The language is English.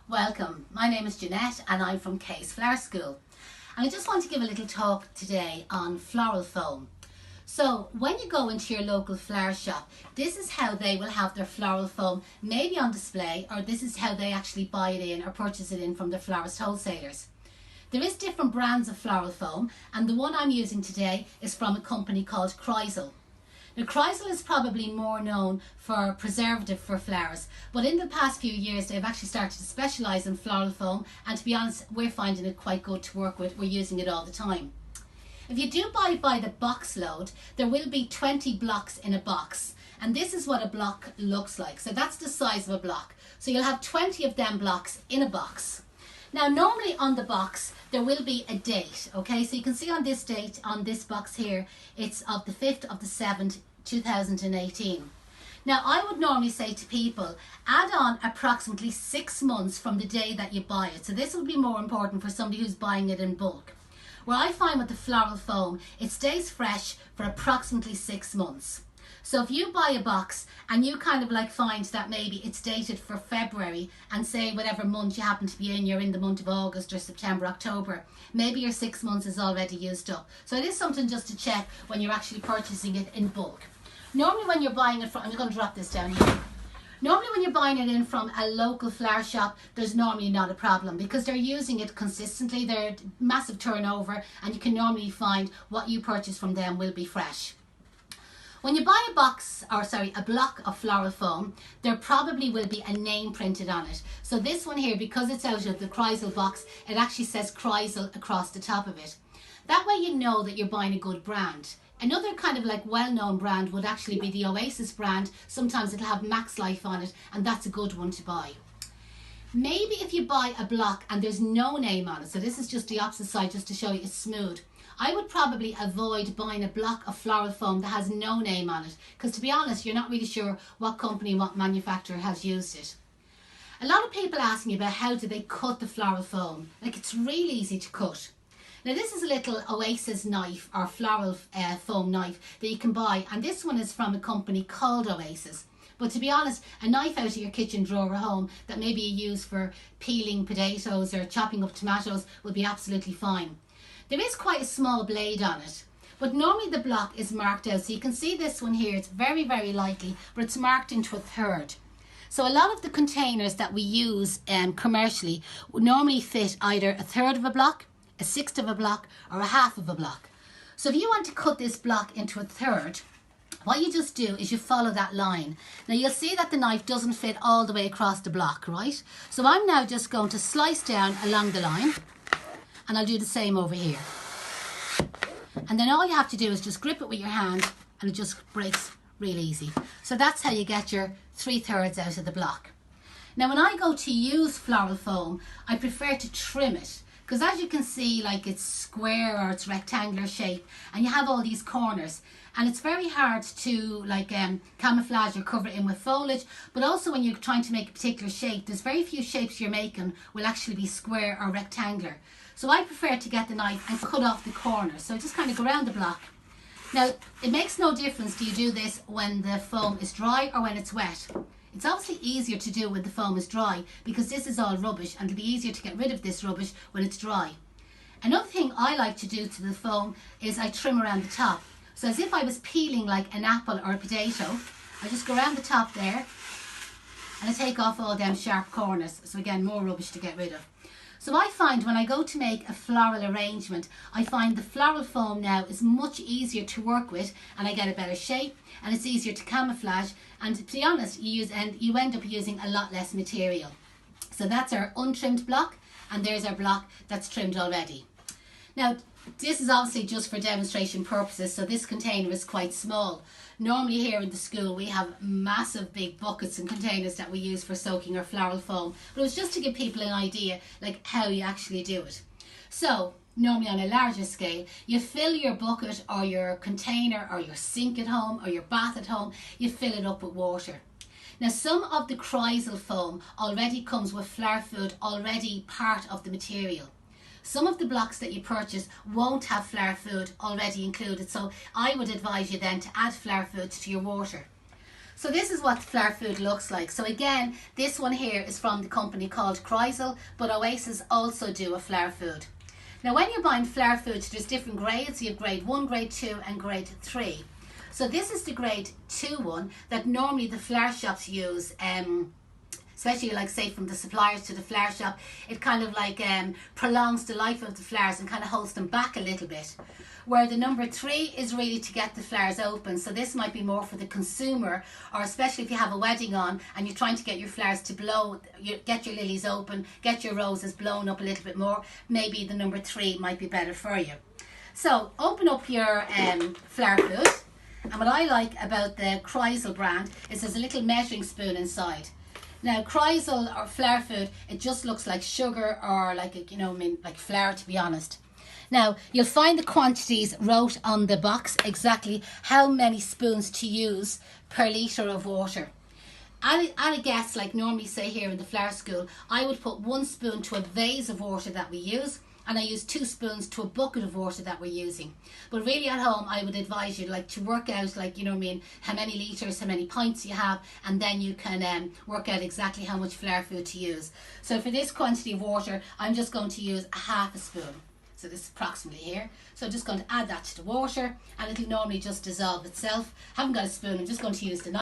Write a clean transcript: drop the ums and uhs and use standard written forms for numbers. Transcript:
Welcome, my name is Janette and I'm from Case Flower School. And I just want to give a little talk today on floral foam. So when you go into your local flower shop, this is how they will have their floral foam maybe on display, or this is how they actually buy it in or purchase it in from their florist wholesalers. There is different brands of floral foam, and the one I'm using today is from a company called Chrysal. Now, Chrysal is probably more known for preservative for flowers, but in the past few years they've actually started to specialise in floral foam, and to be honest, we're finding it quite good to work with. We're using it all the time. If you do buy by the box load, there will be 20 blocks in a box, and this is what a block looks like. So that's the size of a block. So you'll have 20 of them blocks in a box. Now, normally on the box there will be a date, okay? So you can see on this date, on this box here, it's of the 5th of the 7th, 2018. Now, I would normally say to people, add on approximately 6 months from the day that you buy it. So this would be more important for somebody who's buying it in bulk. Where I find with the floral foam, it stays fresh for approximately 6 months. So if you buy a box and you kind of like find that maybe it's dated for February, and say whatever month you happen to be in, you're in the month of August or September, October, maybe your 6 months is already used up. So it is something just to check when you're actually purchasing it in bulk. Normally when you're buying it from, I'm just going to drop this down here. Normally when you're buying it in from a local flower shop, there's normally not a problem because they're using it consistently. They're massive turnover, and you can normally find what you purchase from them will be fresh. When you buy a block of floral foam, there probably will be a name printed on it. So this one here, because it's out of the Chrysal box, it actually says Chrysal across the top of it. That way you know that you're buying a good brand. Another kind of like well-known brand would actually be the Oasis brand. Sometimes it'll have Max Life on it, and that's a good one to buy. Maybe if you buy a block and there's no name on it, so this is just the opposite side just to show you it's smooth, I would probably avoid buying a block of floral foam that has no name on it, because to be honest, you're not really sure what company, what manufacturer has used it. A lot of people ask me about how do they cut the floral foam. Like, it's really easy to cut. Now this is a little Oasis knife or floral foam knife that you can buy, and this one is from a company called Oasis. But to be honest, a knife out of your kitchen drawer at home that maybe you use for peeling potatoes or chopping up tomatoes would be absolutely fine. There is quite a small blade on it, but normally the block is marked out. So you can see this one here, it's very, very lightly, but it's marked into a third. So a lot of the containers that we use commercially would normally fit either a third of a block, a sixth of a block, or a half of a block. So if you want to cut this block into a third, what you just do is you follow that line. Now you'll see that the knife doesn't fit all the way across the block, right? So I'm now just going to slice down along the line, and I'll do the same over here. And then all you have to do is just grip it with your hand, and it just breaks real easy. So that's how you get your 3/3 out of the block. Now when I go to use floral foam, I prefer to trim it, because as you can see, like, it's square or it's rectangular shape, and you have all these corners, and it's very hard to like camouflage or cover it in with foliage. But also when you're trying to make a particular shape, there's very few shapes you're making will actually be square or rectangular. So I prefer to get the knife and cut off the corners. So I just kind of go around the block. Now it makes no difference do you do this when the foam is dry or when it's wet. It's obviously easier to do when the foam is dry, because this is all rubbish and it'll be easier to get rid of this rubbish when it's dry. Another thing I like to do to the foam is I trim around the top. So as if I was peeling like an apple or a potato, I just go around the top there and I take off all them sharp corners. So again, more rubbish to get rid of. So I find when I go to make a floral arrangement, I find the floral foam now is much easier to work with, and I get a better shape, and it's easier to camouflage, and to be honest, you end up using a lot less material. So that's our untrimmed block, and there's our block that's trimmed already. Now this is obviously just for demonstration purposes, so this container is quite small. Normally here in the school we have massive big buckets and containers that we use for soaking our floral foam, but it was just to give people an idea like how you actually do it. So normally on a larger scale, you fill your bucket or your container or your sink at home or your bath at home, you fill it up with water. Now some of the Chrysal foam already comes with flower food already part of the material. Some of the blocks that you purchase won't have flower food already included, so I would advise you then to add flower food to your water. So this is what flower food looks like. So again, this one here is from the company called Kreisel, but Oasis also do a flower food. Now when you're buying flower food, there's different grades. You have grade 1, grade 2 and grade 3. So this is the grade 2 one that normally the flower shops use, especially like say from the suppliers to the flower shop. It kind of like prolongs the life of the flowers and kind of holds them back a little bit. Where the number 3 is really to get the flowers open. So this might be more for the consumer, or especially if you have a wedding on and you're trying to get your flowers to blow, get your lilies open, get your roses blown up a little bit more. Maybe the number 3 might be better for you. So open up your flower food. And what I like about the Kreisel brand is there's a little measuring spoon inside. Now Kreisel or flower food, it just looks like sugar or like a, you know, I mean, like flour, to be honest. Now you'll find the quantities wrote on the box, exactly how many spoons to use per litre of water. At a guess, like normally say here in the flower school, I would put 1 spoon to a vase of water that we use, and I use 2 spoons to a bucket of water that we're using. But really at home, I would advise you like to work out, like, you know what I mean, how many litres, how many pints you have, and then you can work out exactly how much flower food to use. So for this quantity of water, I'm just going to use a half a spoon. So this is approximately here. So I'm just going to add that to the water, and it'll normally just dissolve itself. Haven't got a spoon, I'm just going to use the knife.